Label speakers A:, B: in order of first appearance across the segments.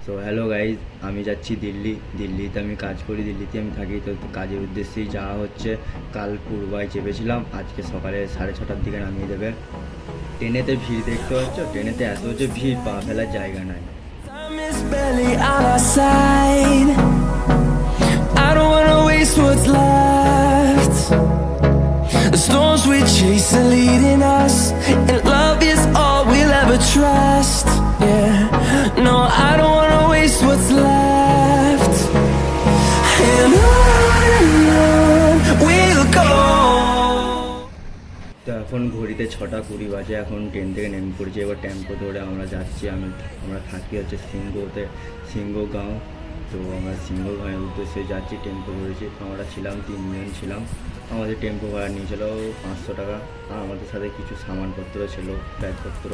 A: তো hello guys, আমি যাচ্ছি দিল্লিতে আমি কাজ করি, দিল্লিতে আমি থাকি। তো কাজের উদ্দেশ্যেই যাওয়া হচ্ছে। কাল পূর্বায় চেপেছিলাম, আজকে সকালে 6:30টার দিকে নামিয়ে দেবে। ট্রেনেতে ভিড় দেখতে পাচ্ছ, ট্রেনেতে এত যে ভিড়, পা ফেলার জায়গা নাই।
B: Time is barely on our side. I don't wanna waste what's left. The storms we chase are leading us, and love is all we'll ever trust. Yeah, no, I don't wanna waste what's left. And on we'll go.
A: তো এখন ঘড়িতে 6:20 বাজে, এখন train থেকে নেমে পড়েছি। এবার tempo ধরে আমরা যাচ্ছি। আমরা থাকি হচ্ছে সিংহগাঁও। তো আমরা সিংহগাঁওয়ের উদ্দেশ্যে যাচ্ছি, টেম্পো ধরেছি। আমরা ছিলাম 3 জন ছিলাম। আমাদের টেম্পো ভাড়া নিয়েছিল 500 টাকা, আর আমাদের সাথে কিছু সামানপত্র ছিল, ব্যাগপত্র,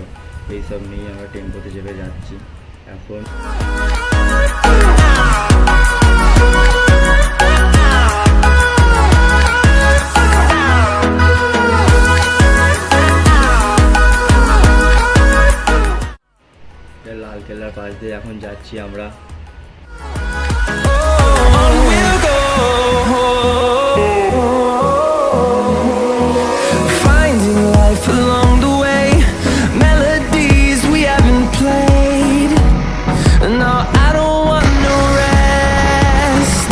A: এইসব নিয়ে আমরা টেম্পোতে চেপে যাচ্ছি এখন। লালকেল্লার পাশ দিয়ে এখন যাচ্ছি আমরা।
B: On we'll go. Finding life along the way, melodies we haven't played. No, I don't want no rest.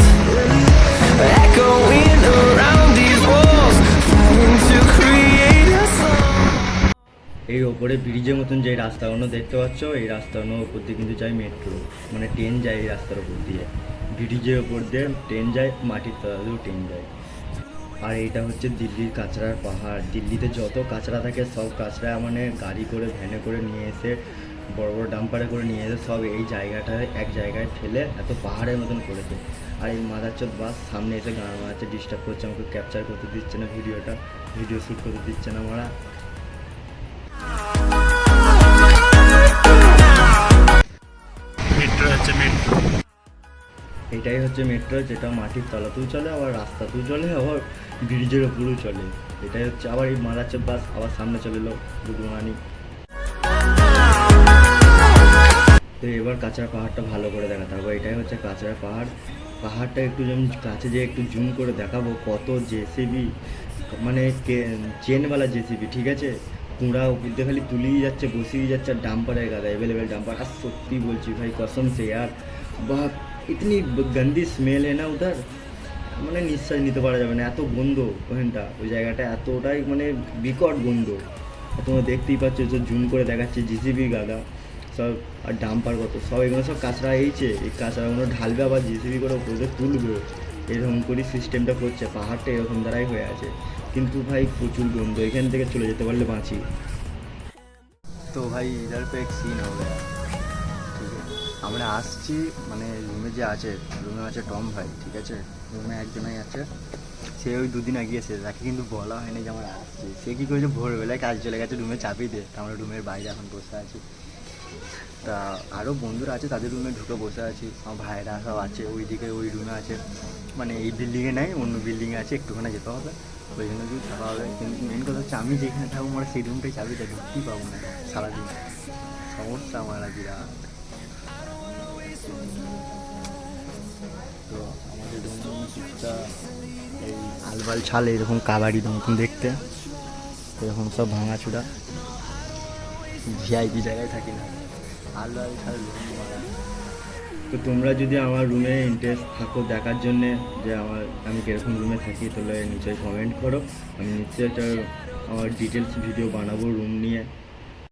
B: Echoing around these walls, fighting to create a song.
A: এই ওপরে ব্রিজের মতন যে রাস্তাগুলো দেখতে পাচ্ছ, এই রাস্তাগুলোর উপর দিয়ে কিন্তু যায় মেট্রো, মানে ট্রেন যায় এই রাস্তার উপর দিয়ে। ব্রিজের ওপর দিয়ে ট্রেন যায়, মাটির তলা দিয়েও ট্রেন যায়। আর এইটা হচ্ছে দিল্লির কাঁচরার পাহাড়। দিল্লিতে যত কাঁচরা থাকে সব কাঁচরা মানে গাড়ি করে, ভ্যানে করে নিয়ে এসে, বড় বড় ডাম্পারে করে নিয়ে এসে সব এই জায়গাটায় এক জায়গায় ফেলে এত পাহাড়ের মতন করেছে। আর এই মাদারচোদ বাস সামনে এসে গান মারাচ্ছে, ডিস্টার্ব করছে, আমাকে ক্যাপচার করতে দিচ্ছে না, ভিডিও শ্যুট করতে দিচ্ছে না। আমরা এটাই হচ্ছে মেট্রো, যেটা মাটির তলাতেও চলে, আবার রাস্তাতেও চলে, আবার ব্রিজের ওপরেও চলে। এটাই হচ্ছে। আবার এই মাদারচোদ বাস আবার সামনে চলে এলো দুদুমানি। তো এবার কাঁচরা পাহাড়টা ভালো করে দেখাতে হবে। এটাই হচ্ছে কাঁচরা পাহাড়টা একটু কাছে যেয়ে একটু জুম করে দেখাবো। কত জেসিবি, মানে চেনওয়ালা জেসিবি, ঠিক আছে, কুঁড়া উপর দিয়ে খালি তুলেই যাচ্ছে, বসিয়ে যাচ্ছে। আর ডাম্পারের গাদা, অ্যাভেলেবেল ডাম্পার। আর সত্যি বলছি ভাই, কসম সে यार, বাহ, ইতনি গন্দি স্মেল है ना উধার, মানে নিঃশ্বাস নিতে পারা যাবে না, এত গন্ধ ওখানটা, ওই জায়গাটা এতটাই মানে বিকট গন্ধ। আর তোমরা দেখতেই পাচ্ছ, যে জুম করে দেখাচ্ছে জিসিবি গাদা সব, আর ডাম্পার কত সব, এগুলো সব কাঁচরা এইছে। এই কাঁচরাগুলো ঢালবে, আবার জিসিবি করে ওপরে তুলবে, এরকম করে সিস্টেমটা করছে। পাহাড়টা এরকম দ্বারাই হয়ে আছে, কিন্তু ভাই প্রচুর গন্ধ, এখান থেকে চলে যেতে পারলে বাঁচি। তো ভাই ইধার পে এক সিন হবে, ঠিক আছে, আমরা আসছি, মানে রুমে যে আছে, রুমে আছে টম ভাই, ঠিক আছে, রুমে একজনই আছে, সে ওই 2 দিন আগিয়েছে, তাকে কিন্তু বলা হয়নি যে আমরা আসছি। সে কী করেছে, ভোরবেলায় কাজ চলে গেছে, রুমে চাপিয়ে দিয়ে, আমরা রুমের বাইরে এখন বসে আছি। তা আরও বন্ধুরা আছে, তাদের রুমে ঢুকে বসে আছি। আমার ভাইরা সব আছে ওইদিকে, ওই রুমে আছে, মানে এই বিল্ডিংয়ে নেই, অন্য বিল্ডিংয়ে আছে, একটুখানি যেতে হবে, ওই জন্য কিছু থাকা হবে। কিন্তু মেন কথা হচ্ছে, আমি যেখানে থাকবো আমরা সেই রুমটাই চাবিটা ঢুকতেই পাবো না সারাদিন, সমস্যা আমার বিরাট। তো আমাদের রুমটা এই আলবাল ছাল, এরকম কাবাডির মতন দেখতে, এরকম সব ভাঙাচুরা, ভিআইপি জায়গায় থাকি না, আলবাল ছাল রুম মারা। তো তোমরা যদি আমার রুমে ইন্টারেস্ট থাকো দেখার জন্যে, যে আমি কীরকম রুমে থাকি, তাহলে নিশ্চয়ই কমেন্ট করো। আমি নিশ্চয়ই একটা আমার ডিটেলস ভিডিও বানাবো রুম নিয়ে।